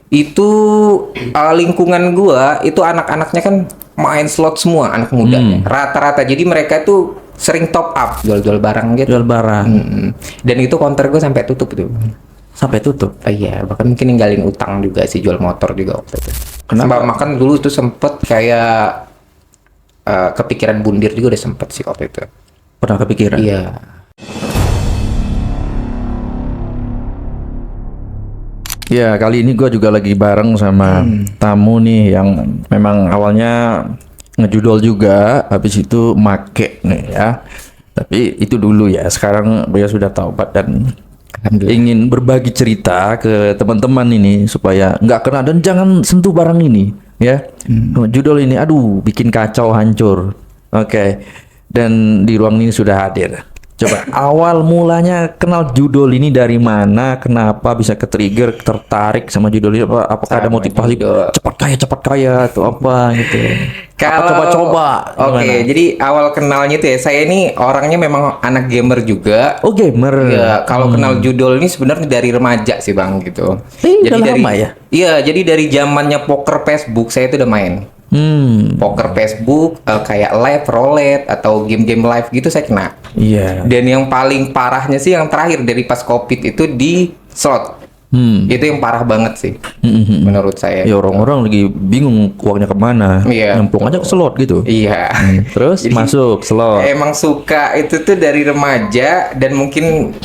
Itu lingkungan gua itu anak-anaknya kan main slot semua, anak mudanya. Rata-rata. Jadi mereka tuh sering top up jual-jual barang gitu. Jual barang. Dan itu counter gua sampai tutup tuh. Sampai tutup. Iya, bahkan mungkin ninggalin utang juga sih, jual motor juga waktu itu. Kenapa? Makan dulu tuh sempet kayak kepikiran bundir juga udah sempet sih waktu itu. Pernah kepikiran? Iya. Ya, kali ini gue juga lagi bareng sama tamu nih yang memang awalnya ngejudol juga, habis itu make nih ya. Tapi itu dulu ya, sekarang beliau sudah taubat dan ingin berbagi cerita ke teman-teman ini supaya nggak kena dan jangan sentuh barang ini ya. Judol ini, aduh, bikin kacau hancur. Oke, dan di ruang ini sudah hadir. Coba awal mulanya kenal judol ini dari mana? Kenapa bisa ke-trigger, tertarik sama judol ini? Apakah ada motivasi cepat kaya atau apa gitu? Kalau Coba-coba. Oke, jadi awal kenalnya tuh ya, saya ini orangnya memang anak gamer juga. Oh, gamer. Ya, kalau kenal judol ini sebenarnya dari remaja sih Bang gitu. Udah lama ya? Iya, jadi dari zamannya poker Facebook saya itu udah main. Poker Facebook, kayak live roulette atau game-game live gitu saya kena. Iya. Dan yang paling parahnya sih yang terakhir dari pas COVID itu di slot. Itu yang parah banget sih, menurut saya. Ya orang-orang lagi bingung uangnya kemana. Iya, Nyemplung aja ke slot gitu. Iya. Terus Jadi, masuk slot. Emang suka itu tuh dari remaja dan mungkin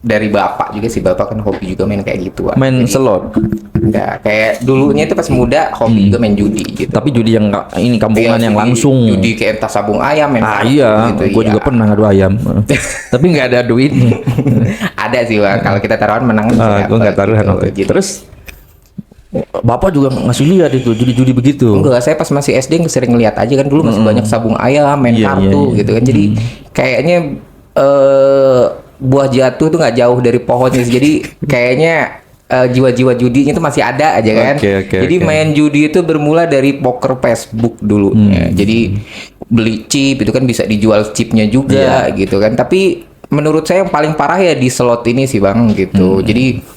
dari bapak juga sih, bapak kan hobi juga main kayak gitu. Main slot. Enggak, kayak dulunya itu pas muda hobi juga main judi gitu. Tapi judi yang ini kampungan Iya, yang judi- langsung. Judi kayak entah sabung ayam main kartu Iya, gitu. gue iya. juga pernah ngadu ayam. Tapi nggak ada duitnya. Ada sih Bang, kalau kita taruhan menang bisa Gue nggak dapet taruhan waktu itu. gitu. Terus Bapak juga ngasih lihat itu judi-judi begitu. Enggak, saya pas masih SD sering ngeliat aja kan, dulu masih banyak sabung ayam, main Iya, kartu iya. gitu kan. Jadi kayaknya buah jatuh tuh nggak jauh dari pohonnya sih. Jadi kayaknya jiwa-jiwa judinya itu masih ada aja kan. Oke, Jadi oke. main judi itu bermula dari poker Facebook dulu. Jadi beli chip itu kan bisa dijual chipnya juga gitu kan. Tapi menurut saya yang paling parah ya di slot ini sih Bang gitu. Jadi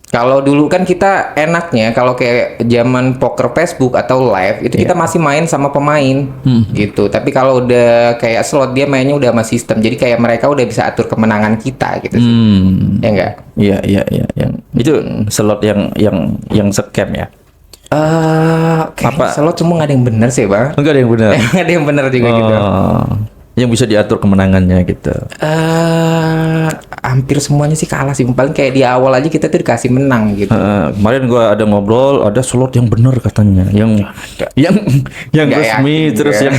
kalau dulu kan kita enaknya kalau kayak zaman poker Facebook atau live itu kita masih main sama pemain gitu. Tapi kalau udah kayak slot dia mainnya udah sama sistem. Jadi kayak mereka udah bisa atur kemenangan kita gitu sih. Ya enggak? Iya, iya, iya, yang itu slot yang scam ya. Kayaknya slot semua nggak ada yang bener sih Bang. Enggak ada yang benar. Nggak ada yang bener juga gitu. Yang bisa diatur kemenangannya gitu. Hampir semuanya sih kalah sih. Paling kayak di awal aja kita tuh dikasih menang gitu. Kemarin gua ada ngobrol, ada slot yang benar katanya, yang Nggak resmi, yakin terus juga. yang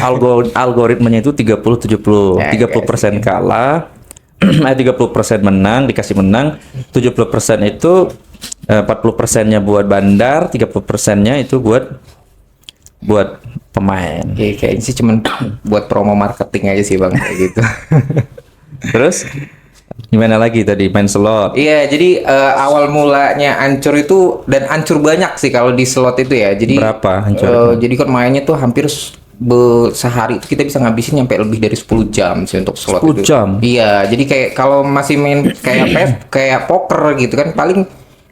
algoritmanya itu 30-70, Ya, 30% kalah, 30% menang, dikasih menang, 70% itu 40%-nya buat bandar, 30%-nya itu buat pemain. Ya, kayaknya sih cuman buat promo marketing aja sih Bang kayak gitu. Terus gimana lagi tadi main slot? Iya, jadi awal mulanya hancur itu dan hancur banyak sih kalau di slot itu ya. Jadi Berapa hancur jadi kan mainnya tuh hampir sehari itu kita bisa ngabisin sampai lebih dari 10 jam sih untuk slot 10 itu. jam? Iya, jadi kayak kalau masih main kayak kayak poker gitu kan paling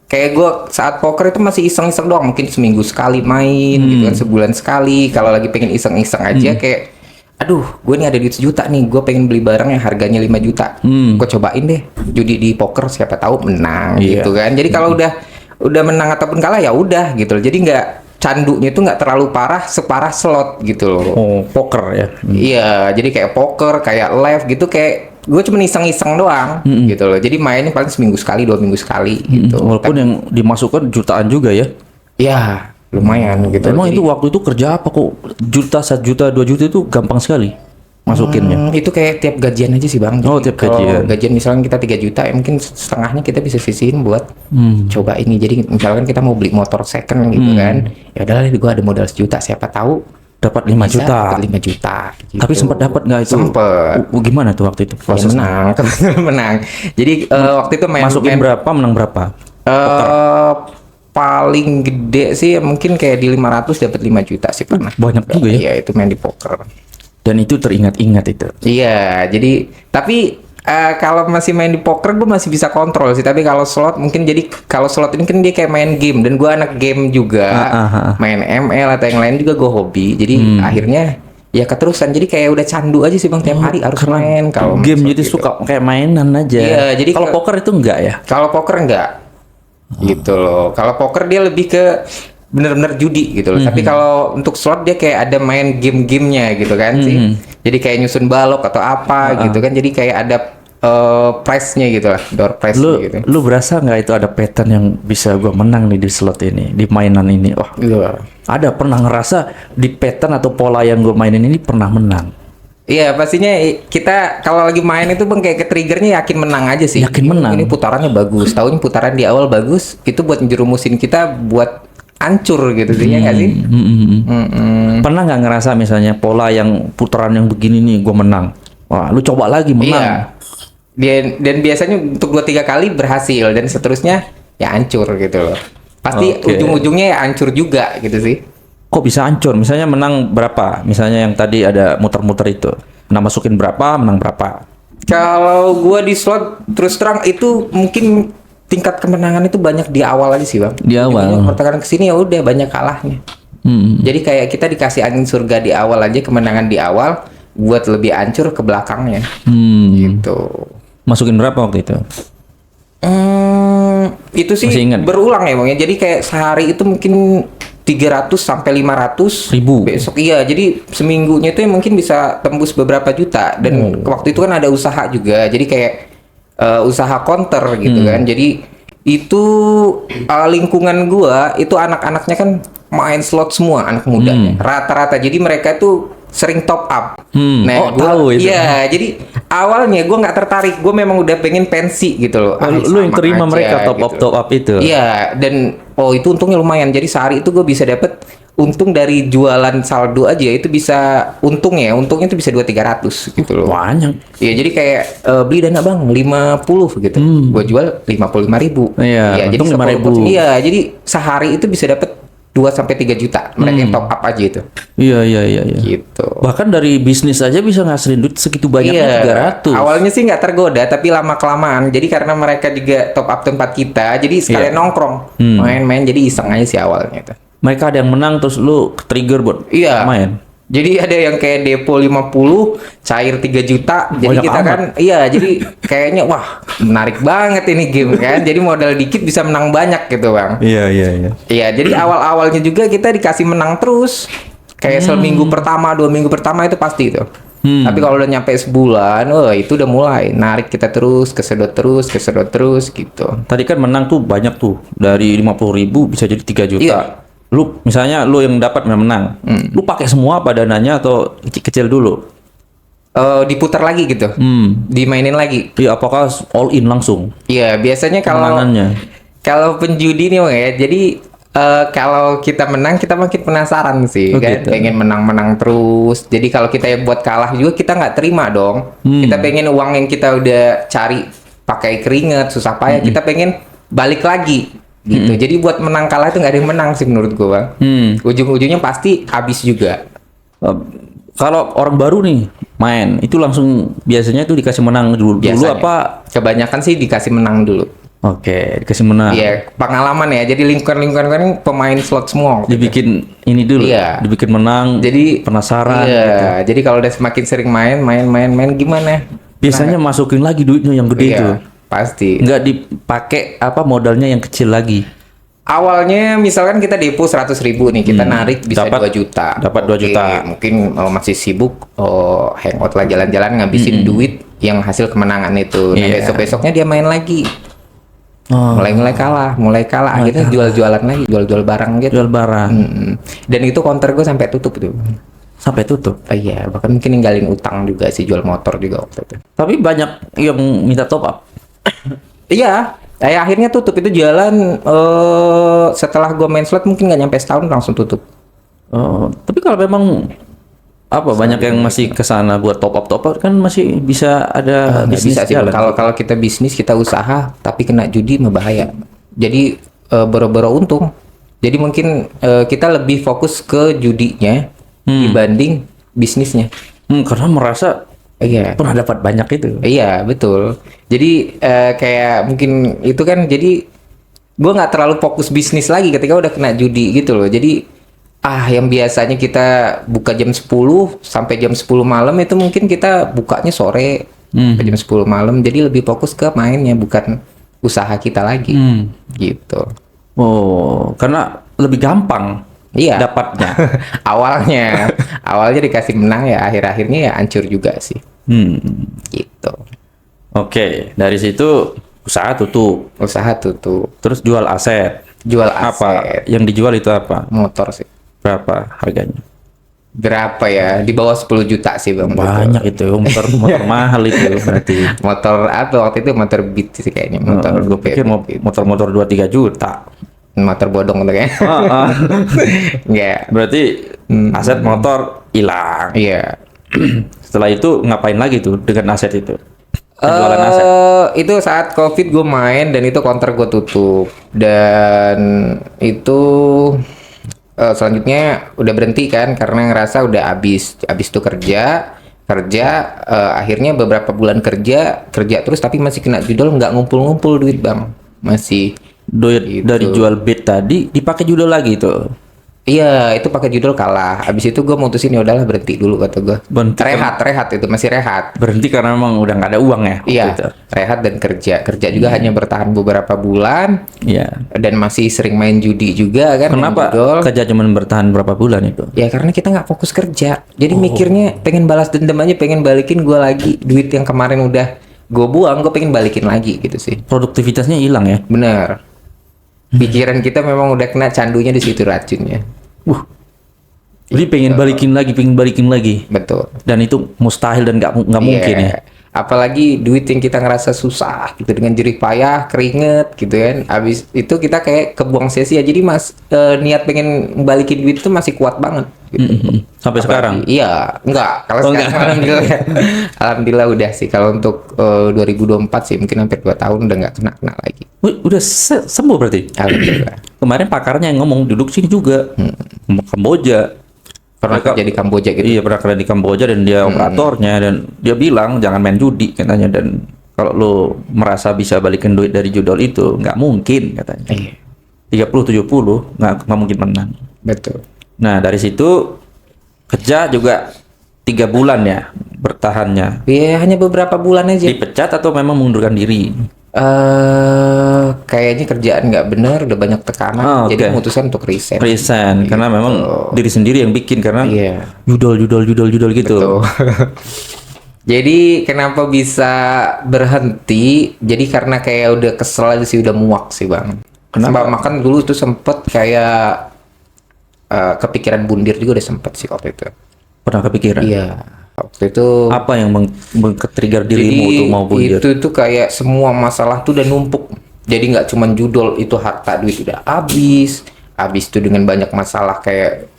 kayak gue saat poker itu masih iseng-iseng doang, mungkin seminggu sekali main gitu kan, sebulan sekali. Kalau lagi pengen iseng-iseng aja kayak aduh, gue nih ada duit 1 juta nih, gue pengen beli barang yang harganya 5 juta. Gue cobain deh judi di poker, siapa tahu menang gitu kan. Jadi kalau udah menang ataupun kalah ya udah gitu loh. Jadi nggak candunya itu nggak terlalu parah separah slot gitu loh. Oh, poker ya. Iya, jadi kayak poker, kayak live gitu, kayak gue cuma iseng-iseng doang gitu loh. Jadi mainnya paling seminggu sekali, 2 minggu sekali gitu. Walaupun yang dimasukkan jutaan juga ya. Ya lumayan gitu. Emang Jadi, itu waktu itu kerja apa kok? Juta, 1 juta, 2 juta itu gampang sekali masukinnya. itu kayak tiap gajian aja sih Bang. Oh, Jadi tiap kalau gajian. gajian misalnya kita 3 juta ya mungkin setengahnya kita bisa sisihin buat coba ini. Jadi misalkan kita mau beli motor second gitu kan. Ya udahlah gue ada modal 1 juta, siapa tahu Dapat 5 bisa juta. dapat 5 juta gitu. Tapi sempat dapat nggak itu? Sempet. Gimana tuh waktu itu Ya, prosesnya? menang, kebetulan menang. Jadi waktu itu Masukin berapa, menang berapa? paling gede sih mungkin kayak di 500 dapat 5 juta sih pernah. Banyak juga ya. Iya, itu main di poker. Dan itu teringat-ingat itu. Iya, jadi tapi kalau masih main di poker gue masih bisa kontrol sih, tapi kalau slot mungkin, jadi kalau slot ini kan dia kayak main game, dan gue anak game juga, main ML atau yang lain juga gue hobi, jadi akhirnya ya keterusan, jadi kayak udah candu aja sih bang, tiap hari harus main. Kalau game slot jadi gitu. suka kayak mainan aja. Iya, jadi kalau poker itu enggak ya? Kalau poker enggak, gitu loh. Kalau poker dia lebih ke bener-bener judi gitu loh. Tapi kalau untuk slot dia kayak ada main game-gamenya gitu kan sih. Jadi kayak nyusun balok atau apa gitu kan. Jadi kayak ada price-nya gitu lah, door price gitu. Lu berasa nggak itu ada pattern yang bisa gua menang nih di slot ini, di mainan ini? Wah, Iya. ada pernah ngerasa di pattern atau pola yang gua mainin ini pernah menang. Iya, pastinya kita kalau lagi main itu bang kayak ke triggernya yakin menang aja sih. Yakin menang. Ini putarannya bagus, tahunya putaran di awal bagus, itu buat jerumusin kita buat hancur gitu sih, ya nggak sih? Pernah nggak ngerasa misalnya pola yang putaran yang begini nih gua menang? Wah, lu coba lagi menang. Iya. Dan biasanya untuk 2-3 kali berhasil, dan seterusnya ya hancur gitu loh. Pasti Oke. ujung-ujungnya ya hancur juga gitu sih. Kok bisa hancur? Misalnya menang berapa? Misalnya yang tadi ada muter-muter itu. Nah, masukin berapa, menang berapa? Kalau gua di slot terus terang itu mungkin tingkat kemenangan itu banyak di awal aja sih bang. Di awal. Ujung-ujung pertengahan kesini ya udah banyak kalahnya. Jadi kayak kita dikasih angin surga di awal aja, kemenangan di awal, buat lebih hancur ke belakangnya. Gitu. Masukin berapa waktu itu? Itu sih Masih ingat? berulang ya bang ya. Jadi kayak sehari itu mungkin 300 sampai 500 Ribu. besok, iya, jadi seminggunya itu mungkin bisa tembus beberapa juta, dan waktu itu kan ada usaha juga, jadi kayak usaha counter gitu kan. Jadi itu lingkungan gua itu anak-anaknya kan main slot semua, anak mudanya rata-rata, jadi mereka tuh sering top up. Oh, tahu itu. Iya, jadi awalnya gue nggak tertarik, gue memang udah pengen pensi gitu loh. Lu yang sama terima aja, mereka top gitu. up itu. Iya, dan itu untungnya lumayan. Jadi sehari itu gue bisa dapet untung dari jualan saldo aja itu bisa untungnya itu bisa 200-300 gitu loh. Banyak. Iya, jadi kayak beli dana bang 50 gitu, gue jual 55.000. Iya, jadi untung 5.000. 10%. Iya, jadi sehari itu bisa dapet 2-3 juta mereka yang top up aja itu. Iya. Gitu. Bahkan dari bisnis aja bisa ngasilin duit segitu banyaknya 300. Awalnya sih nggak tergoda, tapi lama kelamaan. Jadi karena mereka juga top up tempat kita, jadi sekalian nongkrong, main-main. Jadi iseng aja sih awalnya itu. Mereka ada yang menang terus lu trigger buat Iya. main. Jadi ada yang kayak depo 50, cair 3 juta. Jadi Banyak kita amat. kan, iya, jadi kayaknya wah menarik banget ini game kan. Jadi modal dikit bisa menang banyak gitu bang. Iya. Iya, jadi awal-awalnya juga kita dikasih menang terus. Kayak seminggu pertama, 2 minggu pertama itu pasti itu. Tapi kalau udah nyampe sebulan, wah itu udah mulai narik kita terus, kesedot terus gitu. Tadi kan menang tuh banyak tuh. Dari 50.000 bisa jadi 3 juta. Iya. Lu misalnya lu yang dapat menang. Lu pakai semua apa dananya atau kecil dulu? Diputar lagi gitu, dimainin lagi. Iya, apakah all in langsung? Iya, biasanya Kemenangannya. kalau penjudi nih bang ya, jadi kalau kita menang kita makin penasaran sih Oh, kan, gitu. pengen menang terus. Jadi kalau kita yang buat kalah juga kita nggak terima dong. Kita pengen uang yang kita udah cari pakai keringat susah payah, kita pengen balik lagi gitu. Jadi buat menang kalah itu nggak ada yang menang sih menurut gua bang. Ujung-ujungnya pasti habis juga. Kalau orang baru nih main, itu langsung biasanya itu dikasih menang dulu Biasanya. apa? Kebanyakan sih dikasih menang dulu. Oke, dikasih menang. Iya, pengalaman ya. Jadi lingkungan-lingkungan kan pemain slot semua. Dibikin ini dulu, Iya. dibikin menang. Jadi penasaran. Iya, gitu. jadi kalau udah semakin sering main gimana? Biasanya masukin lagi duitnya yang gede Iya, itu. pasti. Nggak dipakai apa modalnya yang kecil lagi. Awalnya misalkan kita depo 100.000 nih, kita narik bisa Dapat- 2 juta. dapat 2 Oke, juta. Mungkin masih sibuk hangout lah, jalan-jalan ngabisin duit yang hasil kemenangan itu. Nah, Iya. besok-besoknya dia main lagi. Oh, Mulai kalah. Akhirnya jual-jualan lagi, jual-jual barang gitu. jual barang Dan itu counter gue sampai tutup tuh. sampai tutup. Iya, bahkan mungkin ninggalin utang juga sih, jual motor juga waktu itu. Tapi banyak yang minta top up. Iya, akhirnya tutup itu jalan setelah gue main slot mungkin nggak nyampe setahun langsung tutup. Oh, tapi kalau memang apa banyak yang masih ke sana buat top up kan masih bisa ada Nggak bisnis bisa sih. jalan. Kalau kita bisnis, kita usaha tapi kena judi mah bahaya. Jadi boro-boro untung. Jadi mungkin kita lebih fokus ke judinya dibanding bisnisnya. Karena merasa Iya. pernah dapat banyak itu. Iya betul. Jadi kayak mungkin itu kan jadi gue nggak terlalu fokus bisnis lagi ketika udah kena judi gitu loh. Jadi yang biasanya kita buka jam 10 sampai jam 10 malam itu mungkin kita bukanya sore sampai jam 10 malam. Jadi lebih fokus ke mainnya bukan usaha kita lagi gitu. Oh, karena lebih gampang Iya. dapatnya. awalnya dikasih menang ya akhir-akhirnya ya hancur juga sih gitu. Oke, dari situ usaha tutup, Usaha tutup, terus jual aset. jual Apa aset, yang dijual itu apa? motor sih. Berapa harganya? Berapa ya? Di bawah 10 juta sih bang. Banyak itu, motor motor mahal itu berarti. Motor apa waktu itu motor Beat sih kayaknya. Motor Gue pikir Beat. motor-motor 2-3 juta. Motor bodong tuh kayaknya. Enggak. Berarti aset motor hilang. Iya. Setelah itu ngapain lagi tuh dengan aset itu? Penjualan aset. Itu saat COVID gue main dan itu kontrak gue tutup dan itu selanjutnya udah berhenti kan karena ngerasa udah habis tuh kerja akhirnya beberapa bulan kerja terus tapi masih kena judul nggak ngumpul duit bang masih Duit gitu. dari jual beat tadi dipakai judul lagi tuh. Iya, itu pakai judul kalah. Habis itu gue mutusin ya udahlah berhenti dulu kata gue. Berhenti Rehat itu masih rehat. Berhenti karena memang udah nggak ada uang ya. waktu Iya, itu. rehat dan kerja. Kerja juga hanya bertahan beberapa bulan Iya. dan masih sering main judi juga kan. main Kenapa judol. kerja cuma bertahan berapa bulan itu? Ya karena kita nggak fokus kerja. Jadi mikirnya pengen balas dendam aja, pengen balikin gue lagi duit yang kemarin udah gue buang, gue pengen balikin lagi gitu sih. Produktivitasnya hilang ya. Bener. Pikiran kita memang udah kena candunya di situ racunnya. Jadi pengen balikin lagi. Betul. Dan itu mustahil dan nggak mungkin ya. Iya. Apalagi duit yang kita ngerasa susah gitu dengan jerih payah, keringet gitu kan. Abis itu kita kayak kebuang sia-sia. Jadi niat pengen balikin duit itu masih kuat banget gitu. Sampai sekarang. Iya, enggak. Kalau sekarang enggak. alhamdulillah. Alhamdulillah udah sih. Kalau untuk 2024 sih mungkin hampir 2 tahun udah nggak kena lagi. Wih, udah sembuh berarti. Alhamdulillah. Kemarin pakarnya yang ngomong duduk sini juga. Kamboja. Pernah Mereka- kerja di Kamboja gitu. Iya, pernah kerja di Kamboja dan dia operatornya dan dia bilang jangan main judi katanya, dan kalau lo merasa bisa balikin duit dari judol itu nggak mungkin katanya. Iya, 30-70 nggak mungkin menang. betul. Nah, dari situ kerja juga 3 bulan ya bertahannya. Ya hanya beberapa bulan aja. Dipecat atau memang mengundurkan diri? Kayaknya kerjaan nggak bener, udah banyak tekanan, Oh, jadi oke. memutuskan untuk resign. Resign karena memang diri sendiri yang bikin karena Iya. judol gitu. Tuh. Jadi kenapa bisa berhenti? Jadi karena kayak udah kesel aja sih, udah muak sih bang. Kenapa? Sebab makan dulu tuh sempet kayak kepikiran bundir juga udah sempet sih waktu itu. Pernah kepikiran? Iya, waktu itu. Apa yang meng-trigger dirimu Jadi untuk mau bundir? itu tuh kayak semua masalah tuh udah numpuk. Jadi nggak cuman judol, itu harta duit udah habis tuh dengan banyak masalah kayak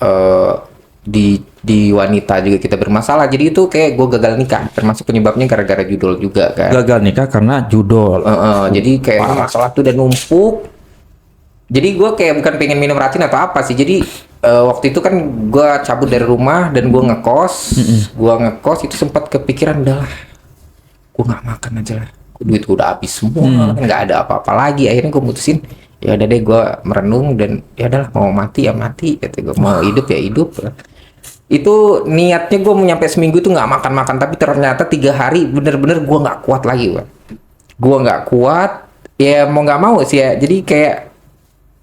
di wanita juga kita bermasalah. Jadi itu kayak gue gagal nikah, termasuk penyebabnya gara-gara judol juga kan. Gagal nikah karena judol. Jadi kayak masalah tuh udah numpuk. Jadi gue kayak bukan pengen minum racun atau apa sih. Jadi waktu itu kan gue cabut dari rumah dan gue ngekos. Gue ngekos itu sempat kepikiran udahlah, gue nggak makan aja lah. Duit gue udah habis semua, nggak ada apa-apa lagi. Akhirnya gue mutusin ya udah deh, gue merenung dan ya udahlah, mau mati ya mati. Kata gue, mau hidup ya hidup. Itu niatnya gue mau nyampe seminggu itu nggak makan-makan, tapi ternyata 3 hari bener-bener gue nggak kuat lagi, Bang. Gue nggak kuat, ya mau nggak mau sih ya. Jadi kayak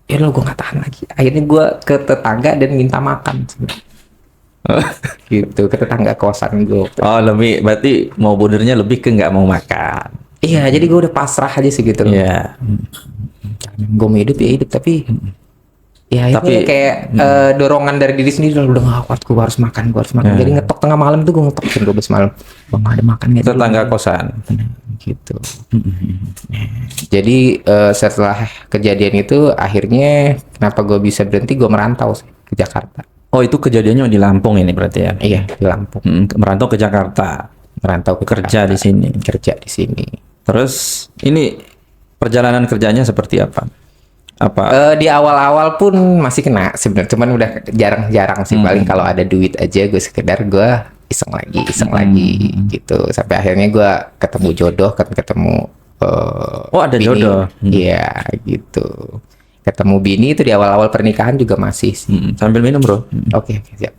ya lo gue nggak tahan lagi. Akhirnya gue ke tetangga dan minta makan. Gitu, ke tetangga kosan gue. Oh, lebih berarti mau bundirnya lebih ke nggak mau makan. Iya, jadi gue udah pasrah aja sih gitu. Iya. Gue mau hidup ya hidup, tapi ya itu Tapi- kayak dorongan dari diri sendiri, udah gak kuat, gue harus makan. Jadi ngetok tengah malam tuh gue ngetok jam 12 malam. Bang, ada makan nggak? Tetangga kosan. Gitu. Jadi setelah kejadian itu akhirnya kenapa gue bisa berhenti, gue merantau sih ke Jakarta. Oh, itu kejadiannya di Lampung ini berarti ya? Iya, di Lampung. Merantau ke Jakarta. Merantau ke Kerja di sini. Kerja di sini. Terus ini perjalanan kerjanya seperti apa? Di awal-awal pun masih kena sebenarnya, cuman udah jarang-jarang sih. Paling kalau ada duit aja gue sekedar gue iseng lagi gitu. Sampai akhirnya gue ketemu jodoh, kan ketemu Oh, ada bini. jodoh. Iya gitu. Ketemu bini itu di awal-awal pernikahan juga masih sih. Sambil minum, Bro. Oke, siap.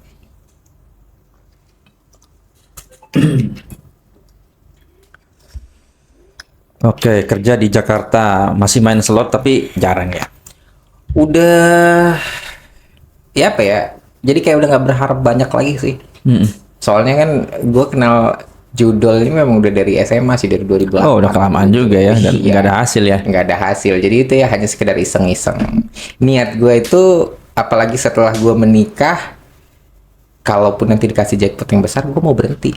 Oke, kerja di Jakarta, masih main slot tapi jarang ya. Udah ya apa ya? Jadi kayak udah nggak berharap banyak lagi sih. Soalnya kan gue kenal judol ini memang udah dari SMA sih, dari 2008. Oh, udah kelamaan juga ya, dan Iya. nggak ada hasil ya. Nggak ada hasil, jadi itu ya hanya sekedar iseng-iseng. Niat gue itu, apalagi setelah gue menikah, kalaupun nanti dikasih jackpot yang besar, gue mau berhenti.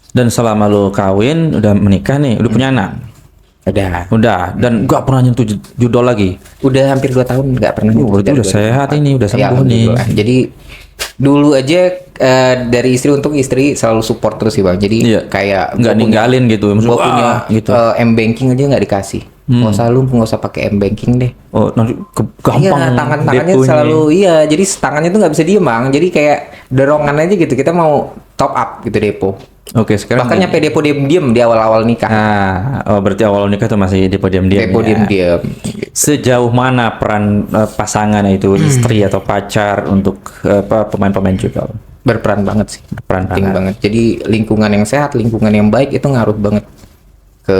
Dan selama lu kawin, udah menikah nih, udah punya anak. Udah, dan nggak pernah nyentuh judol lagi. Udah hampir 2 tahun nggak pernah. Berarti udah sehat ini, udah Ya, sembuh nih. alhamdulillah. Jadi dulu aja dari istri, untuk istri selalu support terus sih bang. Jadi Iya. kayak Nggak gua ninggalin gitu. Maksudnya, Gue punya "Wah," gitu. M-banking aja nggak dikasih. Nggak usah pakai M-banking deh. Oh, nanti gampang. Iya, tangannya deponya. selalu jadi tangannya tuh nggak bisa diem bang. Jadi kayak dorongan aja gitu. Kita mau top up gitu depo. Oke, sekarang. Bahkan nyampe depo diem di awal-awal nikah. Berarti awal nikah tuh masih depo diam-diam. Depo ya. diem. Sejauh mana peran pasangan itu istri atau pacar untuk pemain-pemain juga? Berperan banget sih. Berperan Penting banget. banget. Jadi lingkungan yang sehat, lingkungan yang baik itu ngaruh banget ke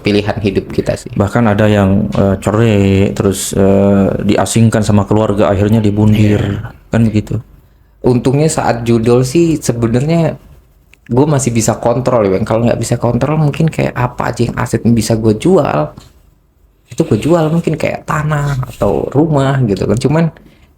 pilihan hidup kita sih. Bahkan ada yang cerai terus diasingkan sama keluarga, akhirnya dibundir, kan begitu. Untungnya saat judol sih sebenarnya gue masih bisa kontrol ya bang. Kalau nggak bisa kontrol mungkin kayak apa aja yang aset yang bisa gue jual, itu gue jual, mungkin kayak tanah atau rumah gitu kan. Cuman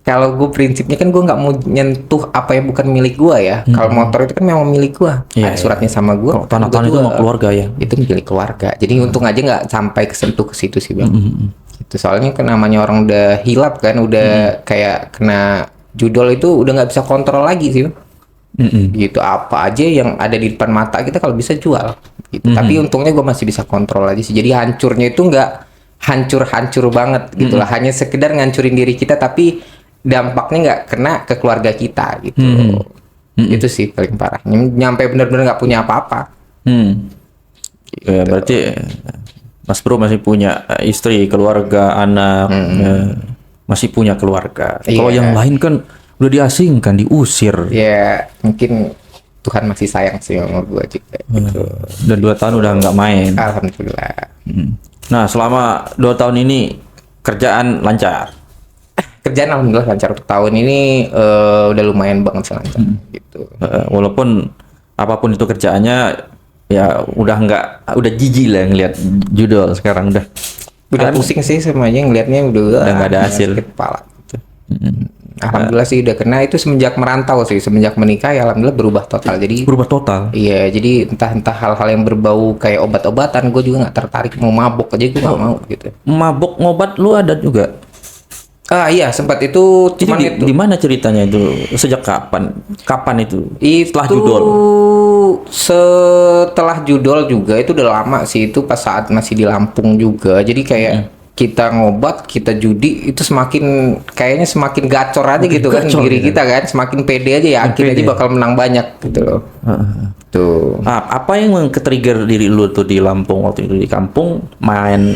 kalau gue prinsipnya kan gue nggak mau nyentuh apa yang bukan milik gue ya. Kalau motor itu kan memang milik gue, Iya, ada suratnya sama gue. Kalau tanah-tanah itu mau keluarga ya. Itu milik keluarga. Jadi untung aja nggak sampai kesentuh ke situ sih bang. Itu soalnya kan namanya orang udah hilap kan, udah kayak kena judol itu udah nggak bisa kontrol lagi sih bang. Gitu, apa aja yang ada di depan mata kita kalau bisa jual gitu. Tapi untungnya gue masih bisa kontrol aja sih. Jadi hancurnya itu nggak hancur banget gitu lah, hanya sekedar ngancurin diri kita tapi dampaknya nggak kena ke keluarga kita gitu. Itu sih paling parah, nyampe bener-bener nggak punya apa-apa. Ya, berarti Mas Bro masih punya istri, keluarga, anak, masih punya keluarga. Kalau Iya. yang lain kan udah diasingkan, diusir. Ya mungkin Tuhan masih sayang sih sama gue juga gitu. Dan 2 tahun udah nggak main. Alhamdulillah. Nah, selama 2 tahun ini kerjaan lancar. Kerjaan alhamdulillah lancar untuk tahun ini, udah lumayan banget sih lancar gitu. Walaupun apapun itu kerjaannya, ya udah jijik lah ngelihat judol sekarang udah. Udah pusing sih semuanya ngelihatnya, udah nggak ada hasil. sakit kepala gitu. Alhamdulillah sih udah kena itu semenjak merantau sih, semenjak menikah ya alhamdulillah berubah total. Jadi Berubah total. iya, jadi entah hal-hal yang berbau kayak obat-obatan gue juga nggak tertarik, mau mabok aja gue nggak mau gitu. Mabok ngobat lu ada juga. Iya sempat itu, Jadi cuman itu di mana ceritanya itu? Sejak kapan? Kapan itu? Setelah itu judol. setelah judol juga itu udah lama sih, itu pas saat masih di Lampung juga. Jadi kayak kita ngobat, kita judi, itu kayaknya semakin gacor aja gitu kan gacor, diri ya. kita kan, semakin pede aja, yakin Pede. aja bakal menang banyak gitu loh. Tuh. Apa yang ke-trigger diri lu tuh di Lampung waktu itu, di kampung main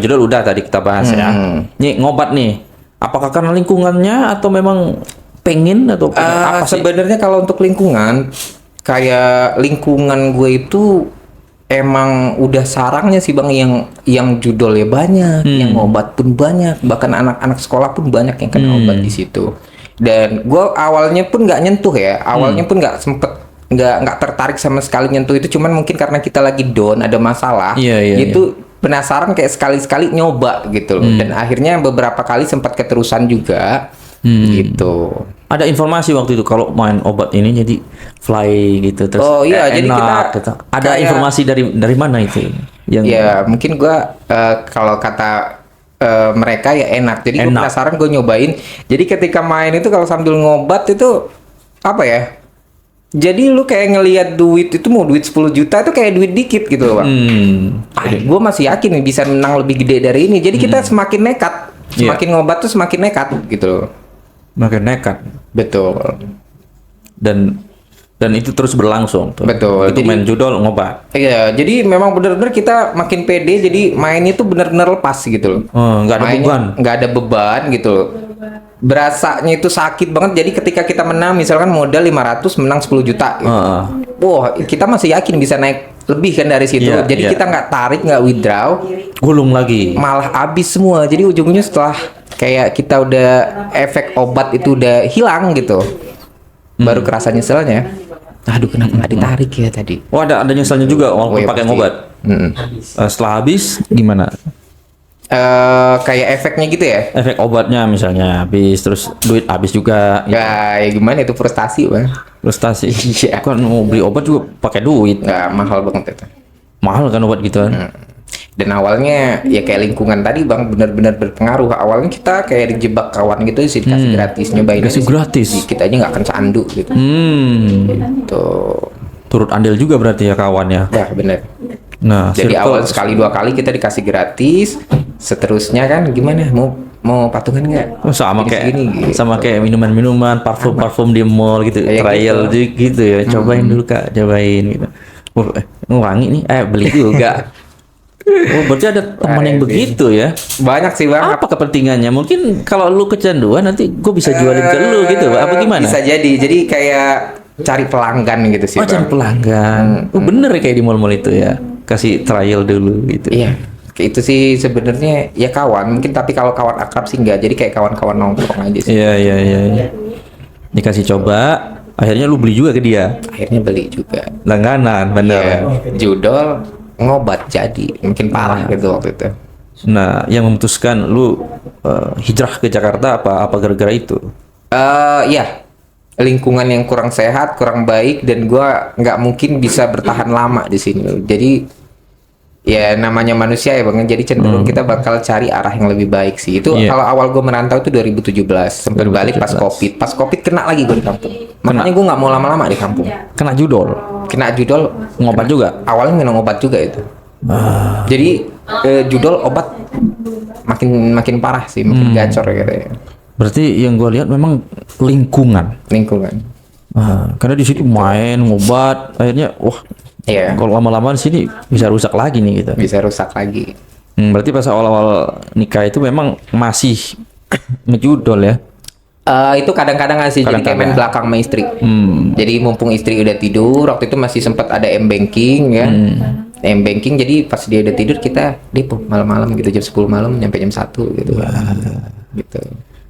judol udah tadi kita bahas ya. Nih ngobat nih. Apakah karena lingkungannya atau memang pengen atau apa sih? Sebenarnya kalau untuk lingkungan, kayak lingkungan gue itu emang udah sarangnya sih bang, yang judolnya banyak, yang obat pun banyak, bahkan anak-anak sekolah pun banyak yang kena obat di situ. Dan gue awalnya pun nggak nyentuh ya, awalnya pun nggak tertarik sama sekali nyentuh itu, cuman mungkin karena kita lagi down, ada masalah, Iya, itu penasaran kayak sekali-sekali nyoba gitu loh. Dan akhirnya beberapa kali sempat keterusan juga gitu. Ada informasi waktu itu kalau main obat ini jadi fly gitu terus. Oh iya, jadi enak, kita gitu. Ada kayak- informasi dari mana itu? Yang Ya mungkin gua kalau kata mereka ya enak. Jadi gue Enak. penasaran, gue nyobain. Jadi ketika main itu kalau sambil ngobat itu apa ya? Jadi lu kayak ngelihat duit itu, mau duit 10 juta itu kayak duit dikit gitu loh, Bang. Gue masih yakin nih bisa menang lebih gede dari ini. Jadi kita semakin nekat, semakin ngobat tuh semakin nekat gitu loh. makin nekat. Betul. dan itu terus berlangsung tuh. Betul, Itu jadi- main judol ngobat. Iya, jadi memang benar-benar kita makin pede, jadi mainnya tuh benar-benar lepas gitu loh. Nggak ada Mainnya beban. nggak ada beban gitu loh. Berasanya itu sakit banget. Jadi ketika kita menang, misalkan modal 500 menang 10 juta. Gitu. Heeh. Wah, kita masih yakin bisa naik lebih kan dari situ. Iya, Jadi iya. kita nggak tarik, nggak withdraw, Gulung lagi. malah habis semua. Jadi ujungnya setelah kayak kita udah efek obat itu udah hilang gitu, baru kerasa nyeselnya. Aduh, kenapa nggak ditarik ya tadi? Oh, ada nyeselnya juga Oh, walaupun ya, pakai pasti. ngobat. Mm-mm. Setelah habis gimana? Kayak efeknya gitu ya? Efek obatnya misalnya habis, terus duit habis juga. Gitu. Ya gimana itu frustasi bang? Frustasi. Iya. Kan mau beli obat juga pakai duit. Nggak mahal banget itu. Mahal kan obat gitu kan. Dan awalnya ya kayak lingkungan tadi bang benar-benar berpengaruh. Awalnya kita kayak dijebak kawan gitu sih dikasih gratis nyobain Dikasih aja sih. gratis. Kita aja nggak akan candu gitu. Tuh, Turut andil juga berarti ya kawannya. ya bener. Nah, Jadi circle- awal sekali 2 kali kita dikasih gratis, seterusnya kan gimana? Mau patungan nggak? Oh, sama kayak Segini, gitu. sama kayak minuman-minuman, parfum di mall gitu, Kayak trial gitu ya. Cobain dulu Kak, cobain gitu. Oh, wangi nih, beli juga. Oh, berarti ada teman yang begitu ya. Banyak sih bang. Apa kepentingannya? Mungkin kalau lu kecanduan nanti gue bisa jualin ke lu gitu. Apa gimana? Bisa jadi kayak cari pelanggan gitu sih Oh, cari bang. pelanggan. Oh, bener ya kayak di mall-mall itu ya. Kasih trial dulu gitu. Iya, kayak itu sih sebenarnya ya kawan mungkin, tapi kalau kawan akrab sih enggak. Jadi kayak kawan-kawan nongkrong aja sih. Iya. Dikasih coba, akhirnya lu beli juga ke dia. Akhirnya beli juga. Langganan, bener. Ya, judol ngobat jadi mungkin parah gitu waktu itu. Nah, yang memutuskan lu hijrah ke Jakarta apa gara-gara itu? Ya lingkungan yang kurang sehat, kurang baik, dan gua nggak mungkin bisa bertahan lama di sini. Jadi ya namanya manusia ya bang, jadi cenderung kita bakal cari arah yang lebih baik sih. Itu Iya. kalau awal gue merantau itu 2017, sempat balik pas 2017. Pas Covid kena lagi gue di kampung. Makanya gue nggak mau lama-lama di kampung. Kena judol, Kena judol, ngobat juga. awalnya minum obat juga itu. Jadi judol obat makin parah sih, makin gacor gitu ya. Berarti yang gua lihat memang lingkungan. Lingkungan. Karena di situ main ngobat, akhirnya wah, Iya, kalau lama-lama di sini bisa rusak lagi nih gitu. bisa rusak lagi. Berarti pas awal-awal nikah itu memang masih ngejudol ya. Itu kadang-kadang sih jadi kayak main Kadang-kadang. belakang sama istri. Jadi mumpung istri udah tidur, waktu itu masih sempat ada m-banking ya. M-banking, jadi pas dia udah tidur kita depo malam-malam gitu, jam 10 malam nyampe jam 1 gitu. Gitu.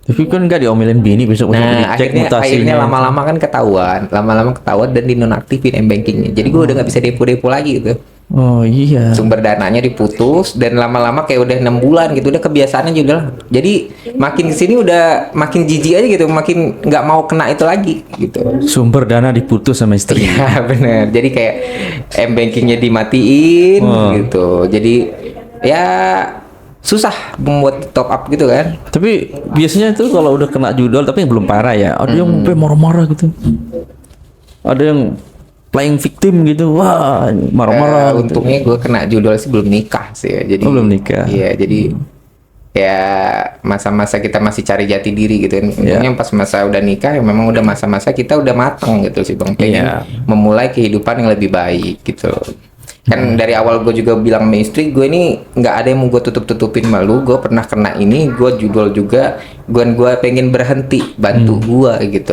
Tapi kan nggak diomelin bini besok Nah, dicek akhirnya mutasinya. lama-lama kan ketahuan, dan dinonaktifin m-bankingnya. Jadi gue udah nggak bisa depo-depo lagi gitu. Oh iya. Sumber dananya diputus, dan lama-lama kayak udah 6 bulan gitu, udah kebiasaannya juga lah. Jadi makin kesini udah makin jijik aja gitu, makin nggak mau kena itu lagi gitu. Sumber dana diputus sama istri. Iya bener. Jadi kayak m-bankingnya dimatiin gitu. Jadi ya susah membuat top up gitu kan. Tapi biasanya itu kalau udah kena judol tapi belum parah ya. Ada yang sampai marah-marah gitu. Ada yang playing victim gitu. Wah, marah-marah gitu. Untungnya gue kena judul sih belum nikah sih ya. Jadi Oh, belum nikah. Iya, jadi ya masa-masa kita masih cari jati diri gitu kan. Untungnya pas masa udah nikah ya memang udah masa-masa kita udah matang gitu sih Bang. Pengen Iya. memulai kehidupan yang lebih baik gitu. Kan dari awal gue juga bilang sama istri, gue ini nggak ada yang mau gue tutup-tutupin malu. Gue pernah kena ini, gue judul juga. Gue pengen berhenti, bantu gue gitu.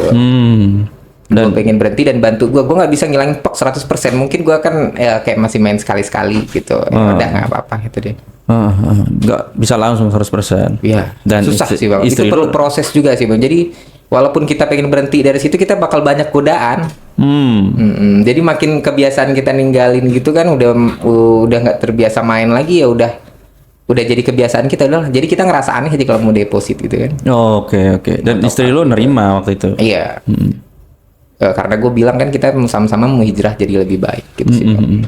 Gue pengen berhenti dan bantu gue nggak bisa ngilangin pok 100%. Mungkin gue kan ya kayak masih main sekali-sekali gitu. Ya udah nggak apa-apa gitu deh. Nggak bisa langsung 100%. Iya. Dan Susah istri- sih bang. Itu istri perlu lu- proses juga sih bang. Jadi walaupun kita pengen berhenti dari situ, kita bakal banyak godaan. Jadi makin kebiasaan kita ninggalin gitu kan, udah nggak terbiasa main lagi ya udah jadi kebiasaan kita udah. Jadi kita ngerasa aneh aja kalau mau deposit gitu kan. Oke. Dan istri lu nerima waktu itu. Iya. Karena gue bilang kan kita sama-sama mau hijrah jadi lebih baik gitu sih. Bang.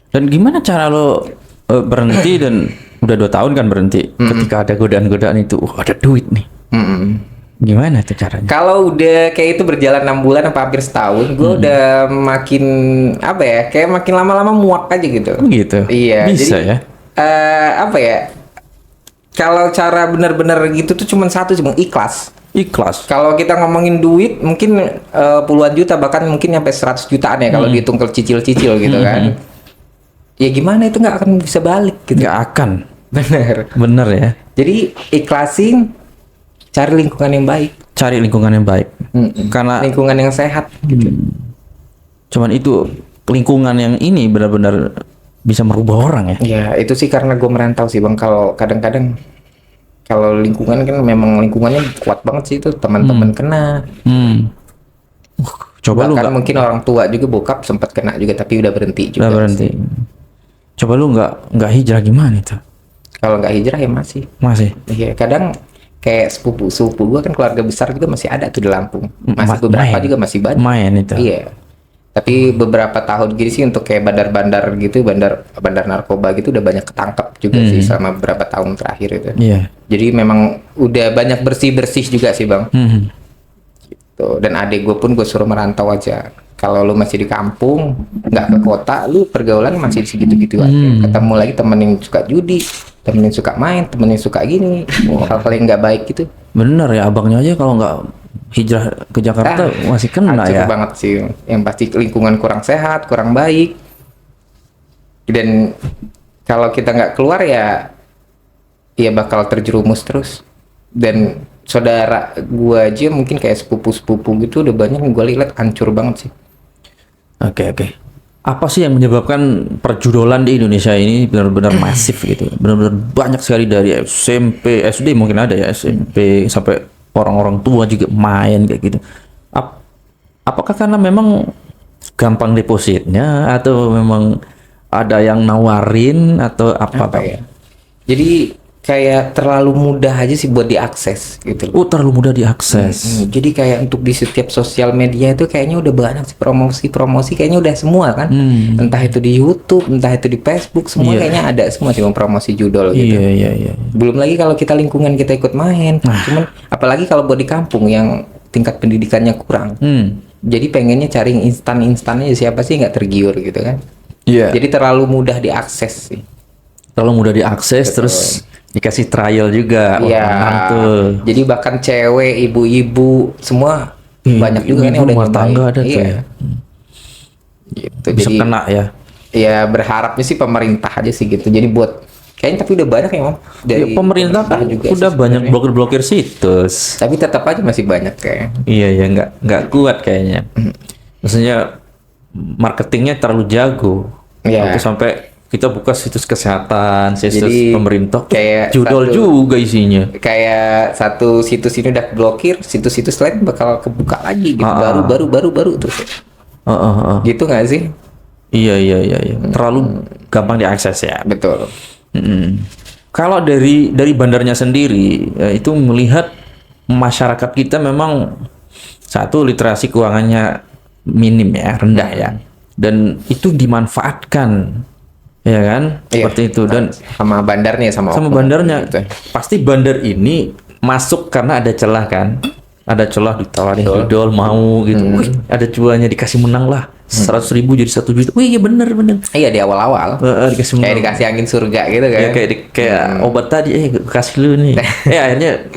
Dan gimana cara lo berhenti dan udah 2 tahun kan berhenti. Ketika ada godaan-godaan itu, ada duit nih. Gimana tuh caranya? Kalau udah kayak itu berjalan 6 bulan apa hampir setahun, gue udah makin apa ya? Kayak makin lama-lama muak aja gitu. Gitu. Iya. Bisa jadi, ya. Apa ya? Kalau cara benar-benar gitu tuh cuma satu sih, Bang, ikhlas. Ikhlas. Kalau kita ngomongin duit, mungkin puluhan juta, bahkan mungkin sampai 100 jutaan ya kalau dihitung ke cicil-cicil gitu kan. Ya gimana itu nggak akan bisa balik gitu. Nggak akan. Bener. Bener ya. Jadi ikhlasin, cari lingkungan yang baik. Cari lingkungan yang baik. Karena Lingkungan yang sehat gitu. cuman itu lingkungan yang ini benar-benar bisa merubah orang ya. Ya itu sih karena gue merantau sih bang. Kalau kadang-kadang kalau lingkungan kan memang lingkungannya kuat banget sih, itu teman-teman kena. Coba lu Bahkan nggak mungkin orang tua juga, bokap sempat kena juga tapi udah berhenti juga. udah berhenti. Coba lu nggak hijrah gimana itu? Kalau nggak hijrah ya masih. Masih. Iya, kadang kayak sepupu gua kan keluarga besar juga masih ada tuh di Lampung. Masih beberapa main. juga masih banyak. Main itu. Iya. Tapi beberapa tahun gini sih untuk kayak bandar-bandar gitu, bandar narkoba gitu udah banyak ketangkep juga sih selama beberapa tahun terakhir itu. Iya. Jadi memang udah banyak bersih juga sih bang. Gitu. Dan adik gue pun gue suruh merantau aja. Kalau lu masih di kampung, nggak ke kota, lu pergaulan masih segitu-gitu aja. Ketemu lagi temen yang suka judi, temen yang suka main, temen yang suka gini, hal-hal yang nggak baik gitu. Bener ya, abangnya aja kalau nggak hijrah ke Jakarta masih kena Hancur ya. banget sih. Yang pasti lingkungan kurang sehat, kurang baik. Dan kalau kita nggak keluar ya bakal terjerumus terus. Dan saudara gua aja mungkin kayak sepupu gitu udah banyak yang gua lihat hancur banget sih. Oke. Apa sih yang menyebabkan perjudolan di Indonesia ini benar-benar masif gitu? Benar-benar banyak sekali dari SMP, SD mungkin ada ya, SMP sampai orang-orang tua juga main kayak gitu. Apakah karena memang gampang depositnya atau memang ada yang nawarin atau apa Ya? Jadi kayak terlalu mudah aja sih buat diakses gitu loh. Oh, terlalu mudah diakses. Jadi kayak untuk di setiap sosial media itu kayaknya udah banyak sih promosi kayaknya udah semua kan. Entah itu di YouTube, entah itu di Facebook, semua kayaknya ada semua sih promosi judol gitu. Iya. Belum lagi kalau kita lingkungan kita ikut main. Cuman apalagi kalau buat di kampung yang tingkat pendidikannya kurang. Jadi pengennya cari yang instan-instannya, siapa sih nggak tergiur gitu kan. Iya. Jadi terlalu mudah diakses sih. Terlalu mudah diakses terus dikasih trial juga. Iya. Tuh. Jadi bahkan cewek, ibu-ibu semua banyak juga kan yang udah rumah nyobain. tangga ada tuh ya. Gitu. Bisa Jadi kena ya. ya berharapnya sih pemerintah aja sih gitu. Jadi buat kayaknya tapi udah banyak ya Mam. Ya, pemerintah kan juga udah sih banyak sebenarnya. blokir-blokir situs. Tapi tetap aja masih banyak kayak. Iya nggak kuat kayaknya. Maksudnya marketingnya terlalu jago. Iya. Sampai kita buka situs kesehatan, situs Jadi, pemerintah, kayak judol satu- juga isinya. Kayak satu situs ini udah blokir, situs-situs lain bakal kebuka lagi gitu. Baru terus. Gitu nggak sih? Iya. Terlalu gampang diakses ya. Betul. Kalau dari bandarnya sendiri, ya, itu melihat masyarakat kita memang satu literasi keuangannya minim ya, rendah ya, dan itu dimanfaatkan, ya kan, seperti itu. Dan sama bandarnya sama bandarnya, gitu. pasti bandar ini masuk karena ada celah kan, ada celah ditawarin judol mau gitu, wih, ada cuannya dikasih menang lah. 100.000 jadi 1 juta. Wih, iya bener. Iya di awal-awal. Dikasih Kayak dikasih angin surga gitu kan. Ya, kayak obat tadi, gue kasih lu nih. Akhirnya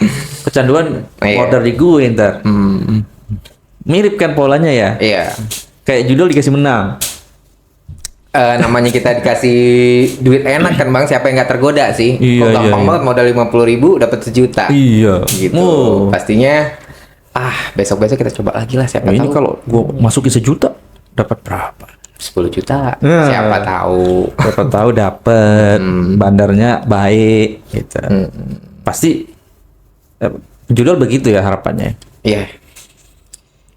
kecanduan order di gue ntar. Mirip kan polanya ya? Iya. Kayak judul dikasih menang. Namanya kita dikasih duit enak kan bang, siapa yang nggak tergoda sih? Iya, Kok gampang iya. banget modal 50.000 dapat 1 juta. Iya. Gitu. Oh. Pastinya besok-besok kita coba lagi lah, siapa Ini tahu kalau gue masukin 1 juta dapat berapa? 10 juta. Nah. Siapa tahu. Siapa tahu dapat. Bandarnya baik gitu. Pasti judul begitu ya harapannya. Iya.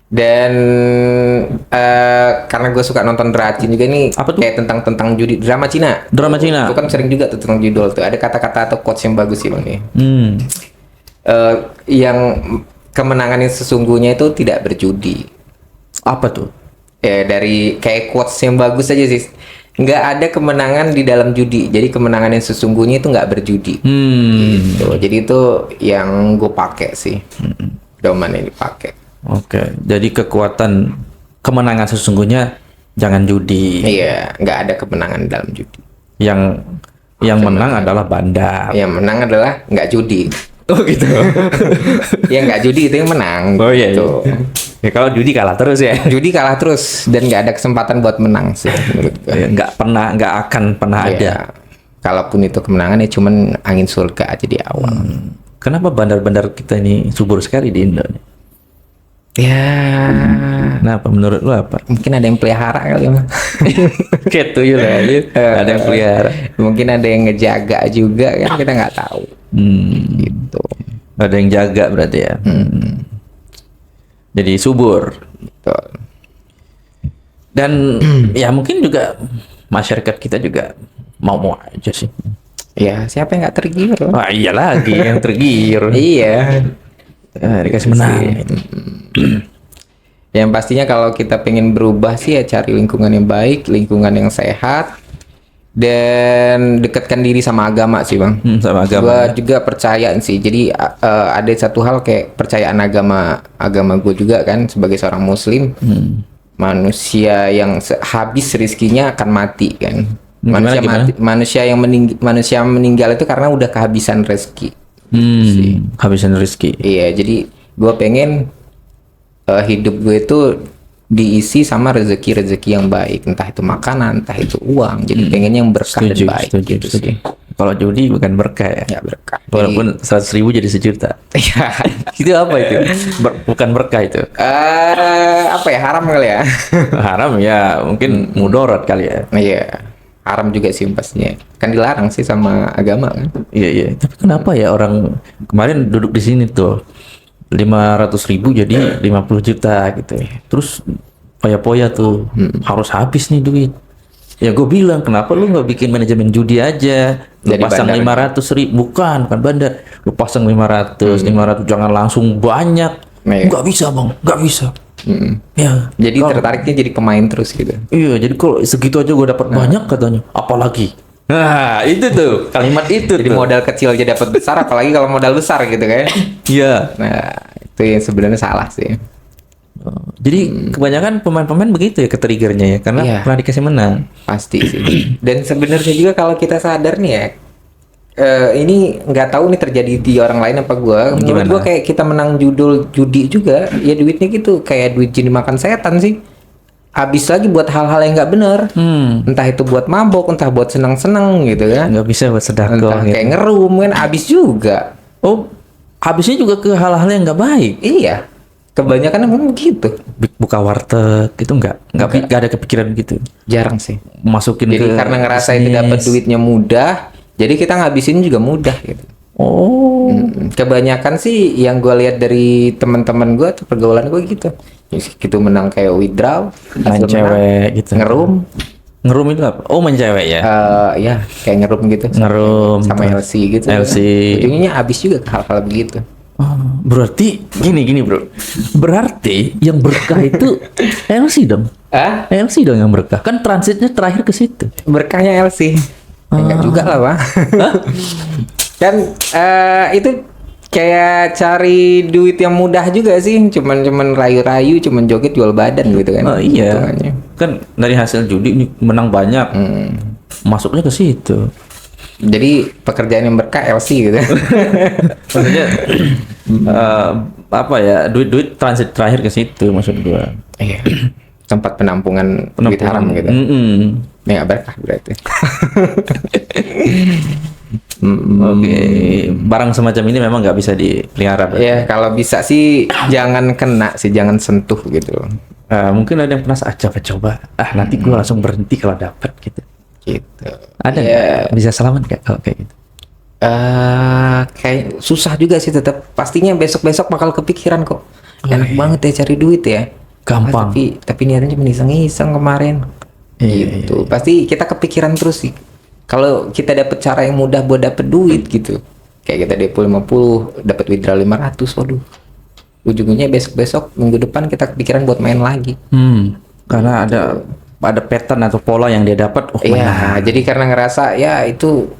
Dan karena gue suka nonton Dracin juga nih, Apa tuh? kayak tentang judi, drama Cina. Drama Cina. Itu kan sering juga tuh tentang judul tuh. Ada kata-kata atau quotes yang bagus sih bang nih. Yang kemenangan yang sesungguhnya itu tidak berjudi. Apa tuh? Ya dari kayak quotes yang bagus aja sih. Nggak ada kemenangan di dalam judi. Jadi kemenangan yang sesungguhnya itu nggak berjudi. Gitu. Jadi itu yang gue pakai sih. Domain yang dipakai. Oke, jadi kekuatan kemenangan sesungguhnya jangan judi. Iya, nggak ada kemenangan di dalam judi. Yang menang adalah bandar. Yang menang adalah nggak judi. Oh gitu. Yang nggak judi itu yang menang. Oh iya. Gitu. Ya, kalau judi kalah terus ya. Judi kalah terus dan nggak ada kesempatan buat menang sih menurut gue. Ya, nggak akan pernah ada. Iya. Kalaupun itu kemenangan ya cuman angin surga aja di awal. Kenapa bandar-bandar kita ini subur sekali di Indo nih? Ya, Kenapa menurut lu apa? mungkin ada yang pelihara kali ya. Kayak tuyul ya, ada yang pelihara. Mungkin ada yang ngejaga juga kan kita nggak tahu. Gitu. Ada yang jaga berarti ya. Jadi subur. Betul. Dan ya mungkin juga masyarakat kita juga mau aja sih. Ya, siapa yang nggak tergiur? Wah iya lagi yang tergiur. Iya. Dikasih menang. Yang pastinya kalau kita pengen berubah sih ya cari lingkungan yang baik, lingkungan yang sehat, dan dekatkan diri sama agama sih bang. Sama agama. Gua juga percaya sih. Jadi ada satu hal kayak percayaan agama gue juga kan sebagai seorang Muslim. Manusia yang habis rezekinya akan mati kan. Gimana? Manusia meninggal itu karena udah kehabisan rezeki. Habisan rezeki. Iya, jadi gue pengen hidup gue itu diisi sama rezeki-rezeki yang baik, entah itu makanan, entah itu uang. Jadi pengen yang berkah dan baik. Gitu sih. Kalau judi bukan berkah ya. Ya berkah. Walaupun 100.000 jadi 1 juta. Iya. Itu apa itu? Bukan berkah itu. Apa ya, haram kali ya? Haram ya, mungkin mudarat kali ya. Iya, haram juga sih pastinya. Kan dilarang sih sama agama kan. Iya. Tapi kenapa ya orang kemarin duduk di sini tuh 500.000 jadi 50 juta gitu. Terus poya-poya tuh harus habis nih duit. Ya gue bilang kenapa lu nggak bikin manajemen judi aja? Lu Jadi pasang bandar. 500.000, bukan bandar. Lu pasang 500 jangan langsung banyak. Iya. Nggak bisa bang, nggak bisa. Ya. Jadi tertariknya jadi pemain terus gitu. Iya, jadi kalau segitu aja gue dapat banyak katanya, apalagi. Nah, itu tuh kalimat itu. Jadi tuh. modal kecil aja dapat besar, apalagi kalau modal besar gitu kan. Iya. Nah, itu yang sebenarnya salah sih. Jadi kebanyakan pemain-pemain begitu ya ketriggernya ya, karena Iya. pernah dikasih menang. Pasti sih. Dan sebenarnya juga kalau kita sadar nih ya, ini nggak tahu nih terjadi di orang lain apa gua. Menurut Gimana? gua kayak kita menang judi juga, ya duitnya gitu kayak duit jin dimakan setan sih. Habis lagi buat hal-hal yang nggak benar. Entah itu buat mabok, entah buat senang-senang gitu kan. Nggak bisa buat sedekah Entah gitu. kayak ngerum kan habis juga. Oh, habisnya juga ke hal-hal yang nggak baik. Iya. Kebanyakan emang begitu. Buka warteg itu nggak ada kepikiran gitu. Jarang sih. Masukin Jadi ke karena ngerasa itu bisnis. dapat duitnya mudah, jadi kita ngabisin juga mudah gitu. Oh, Kebanyakan sih yang gue lihat dari teman-teman gue atau pergaulan gue gitu. Gitu menang kayak withdraw, main hasil menang, cewek gitu. ngerum, Ngerum itu apa? Oh, main cewek ya. ya kayak ngerum gitu. Ngerum Sama terus LC gitu. LC. Ujungnya habis juga ke hal-hal begitu. Oh, berarti gini bro. Berarti yang berkah itu LC dong. LC dong yang berkah. Kan transitnya terakhir ke situ. Berkahnya LC. Enggak juga lah, Pak. Kan itu kayak cari duit yang mudah juga sih. Cuman rayu-rayu, cuman joget jual badan gitu kan. Oh iya. Hitungannya. Kan dari hasil judi ini menang banyak. Masuknya ke situ. Jadi pekerjaan yang berkah LC gitu. Maksudnya apa ya? Duit transit terakhir ke situ maksud gua. Iya. Tempat penampungan duit haram gitu. Ini nggak berkah berarti. Oke, barang semacam ini memang nggak bisa dipelihara. berarti. Ya kalau bisa sih jangan kena sih, jangan sentuh gitu. Mungkin ada yang pernah coba. Nanti gua langsung berhenti kalau dapat gitu. Gitu. Ada Ya, nggak? Bisa selamat nggak kalau kayak gitu? kayak susah juga sih tetap. Pastinya besok-besok bakal kepikiran kok. Enak banget ya cari duit ya. Gampang. Tapi niatnya cuma iseng-iseng kemarin. Iya, Gitu. Pasti kita kepikiran terus sih. Kalau kita dapet cara yang mudah buat dapet duit gitu. Kayak kita depo 50, dapat withdrawal 500, waduh. Ujungnya besok-besok minggu depan kita kepikiran buat main lagi. Karena ada pattern atau pola yang dia dapat. Oh, Iya, jadi karena ngerasa ya itu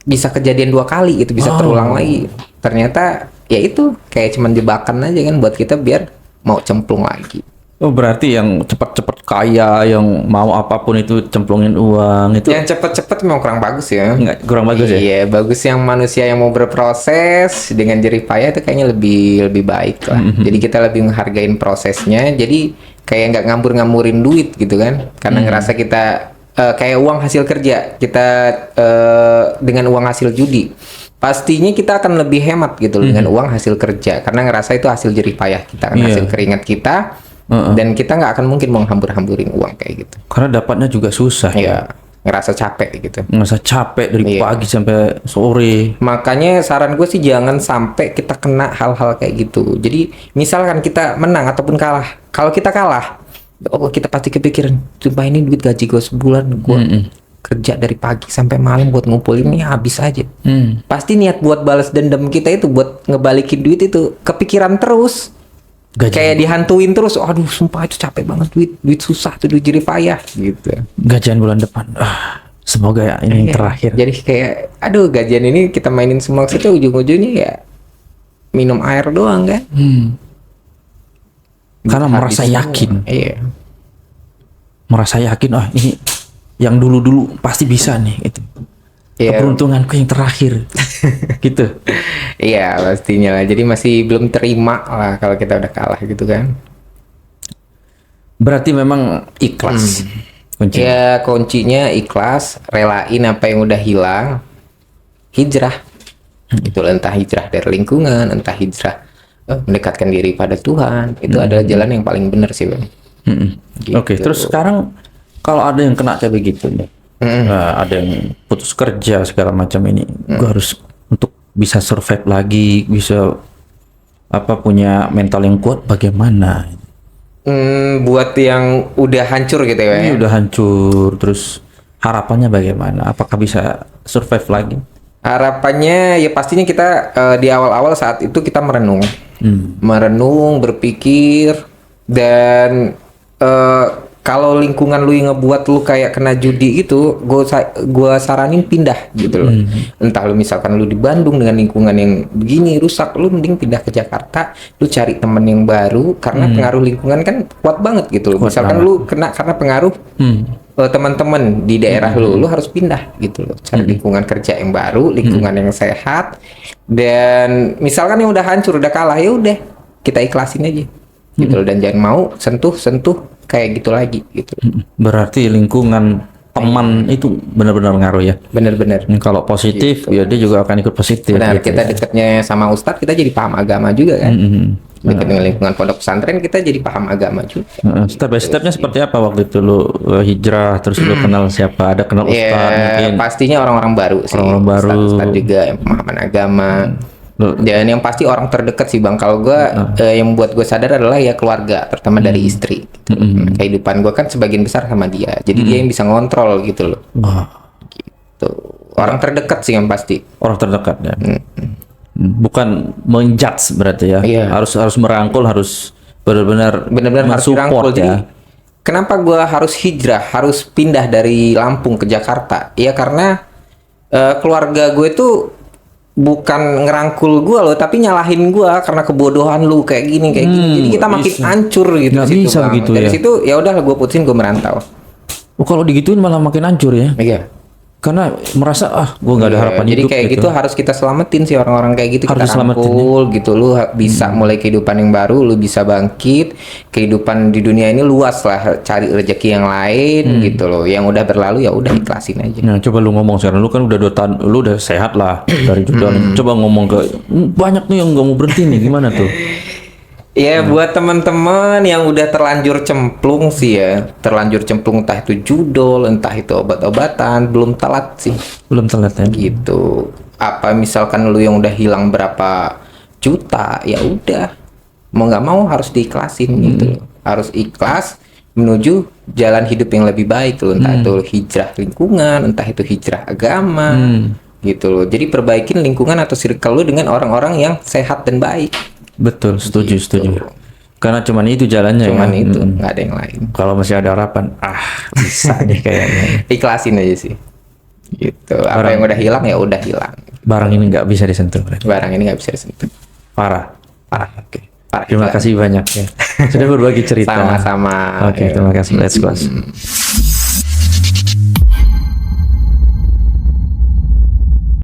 bisa kejadian 2 kali gitu, bisa terulang lagi. Ternyata ya itu kayak cuman jebakan aja kan buat kita biar mau cemplung lagi. Oh berarti yang cepat-cepat kaya, yang mau apapun itu cemplungin uang itu Yang cepet-cepet memang kurang bagus ya. nggak kurang bagus ya? Iya, bagus yang manusia yang mau berproses dengan jerih payah itu kayaknya lebih baik lah. Jadi kita lebih menghargain prosesnya. Jadi kayak nggak ngambur-ngamburin duit gitu kan. Karena ngerasa kita kayak uang hasil kerja. Kita dengan uang hasil judi. Pastinya kita akan lebih hemat gitu loh dengan uang hasil kerja. Karena ngerasa itu hasil jerih payah kita, kan Iya. hasil keringat kita. Dan kita nggak akan mungkin mau hambur-hamburin uang kayak gitu. Karena dapatnya juga susah ya. Ya, ngerasa capek gitu. Ngerasa capek dari Iya. pagi sampai sore. Makanya saran gue sih jangan sampai kita kena hal-hal kayak gitu. Jadi misalkan kita menang ataupun kalah. Kalau kita kalah, oh kita pasti kepikiran, sumpah ini duit gaji gue sebulan gue kerja dari pagi sampai malam buat ngumpulin ini habis aja. Pasti niat buat balas dendam kita itu buat ngebalikin duit itu kepikiran terus. Gaji. Kayak dihantuin terus. Aduh, sumpah itu capek banget duit susah tuh duit jerih payah gitu. Gajian bulan depan. Semoga ya ini yang terakhir. Jadi kayak aduh gajian ini kita mainin semua saja ujung-ujungnya ya minum air doang kan. Karena Habis merasa semua. yakin. Iya. Merasa yakin ini yang dulu-dulu pasti bisa nih itu. Iya. Keberuntunganku yang terakhir. Gitu. Iya pastinya lah. Jadi masih belum terima lah kalau kita udah kalah gitu kan. Berarti memang ikhlas. Kunci. Ya kuncinya ikhlas, relain apa yang udah hilang, hijrah. Itu entah hijrah dari lingkungan, entah hijrah mendekatkan diri pada Tuhan. Itu adalah jalan yang paling benar sih bang. Gitu. Oke, terus sekarang kalau ada yang kena kayak begitu nih. Ada yang putus kerja segala macam ini. Gue harus untuk bisa survive lagi, bisa punya mental yang kuat bagaimana? Buat yang udah hancur gitu ya. Ini udah hancur, terus harapannya bagaimana? Apakah bisa survive lagi? Harapannya ya pastinya kita di awal-awal saat itu kita merenung, berpikir dan kalau lingkungan lu yang ngebuat lu kayak kena judi gitu, gua saranin pindah gitu loh. Entah lu misalkan lu di Bandung dengan lingkungan yang begini rusak, lu mending pindah ke Jakarta, lu cari temen yang baru karena pengaruh lingkungan kan kuat banget gitu loh. Misalkan lu kena karena pengaruh teman-teman di daerah lu harus pindah gitu loh. Cari lingkungan kerja yang baru, lingkungan yang sehat. Dan misalkan yang udah hancur, udah kalah, ya udah kita ikhlasin aja. Gitu loh. Dan jangan mau sentuh kayak gitu lagi gitu. Berarti lingkungan teman itu benar-benar ngaruh ya. Bener-bener. Kalau positif ya dia juga akan ikut positif. Benar, gitu kita ya. dekatnya sama Ustadz kita jadi paham agama juga kan. Dekat dengan lingkungan pondok pesantren kita jadi paham agama juga. Step by stepnya seperti apa waktu itu lu hijrah terus lu kenal siapa? Ada kenal Ya ustaz mungkin? pastinya orang-orang baru sih. Orang-orang baru. Ustadz juga yang pemahaman agama. Dan yang pasti orang terdekat sih bang. Kalau gue yang membuat gue sadar adalah ya keluarga, terutama dari istri. Gitu. Kehidupan gue kan sebagian besar sama dia. Jadi dia yang bisa ngontrol gitu loh. Wah, Gitu. Orang terdekat sih yang pasti. orang terdekat ya. Bukan menjudge berarti ya. Iya. Harus merangkul, harus benar-benar Benar-benar harus dirangkul. mensupport Jadi ya. kenapa gue harus hijrah, harus pindah dari Lampung ke Jakarta? Ya karena keluarga gue tuh bukan ngerangkul gue loh, tapi nyalahin gue karena kebodohan lu kayak gini. Jadi kita nggak makin bisa. hancur gitu. Nggak situ, bisa Bang. begitu Dari ya. situ ya udah gue putusin gue merantau. Oh, kalau digituin malah makin hancur ya. Iya. Karena merasa gue nggak ada harapan Jadi hidup kayak gitu harus kita selamatin sih orang-orang kayak gitu. Harus Kita diselamatin, rangkul gitu. Lu bisa mulai kehidupan yang baru, lu bisa bangkit. Kehidupan di dunia ini luas lah, cari rezeki yang lain gitu loh. Yang udah berlalu ya udah ikhlasin aja. Nah, coba lu ngomong sekarang, lu kan udah 2 tahun, lu udah sehat lah dari judul. Coba ngomong ke banyak nih yang nggak mau berhenti nih, gimana tuh? Ya buat teman-teman yang udah terlanjur cemplung sih ya, terlanjur cemplung entah itu judol, entah itu obat-obatan, belum telat sih Belum telat ya? gitu. Apa misalkan lu yang udah hilang berapa juta, ya udah mau nggak mau harus diikhlasin gitu loh. Harus ikhlas menuju jalan hidup yang lebih baik loh, entah itu hijrah lingkungan, entah itu hijrah agama gitu loh. Jadi perbaikin lingkungan atau circle lu dengan orang-orang yang sehat dan baik. Betul, setuju. Karena cuman itu jalannya Cuman ya. itu nggak ada yang lain. Kalau masih ada harapan, bisa deh kayaknya. Ikhlasin aja sih gitu. Apa yang udah hilang ya udah hilang. Barang ini nggak bisa disentuh. Berarti. Barang ini nggak bisa disentuh. Parah. Oke. Parah Terima hilang. kasih banyak ya. sudah berbagi cerita. Sama-sama. Oke, terima kasih. Let's close.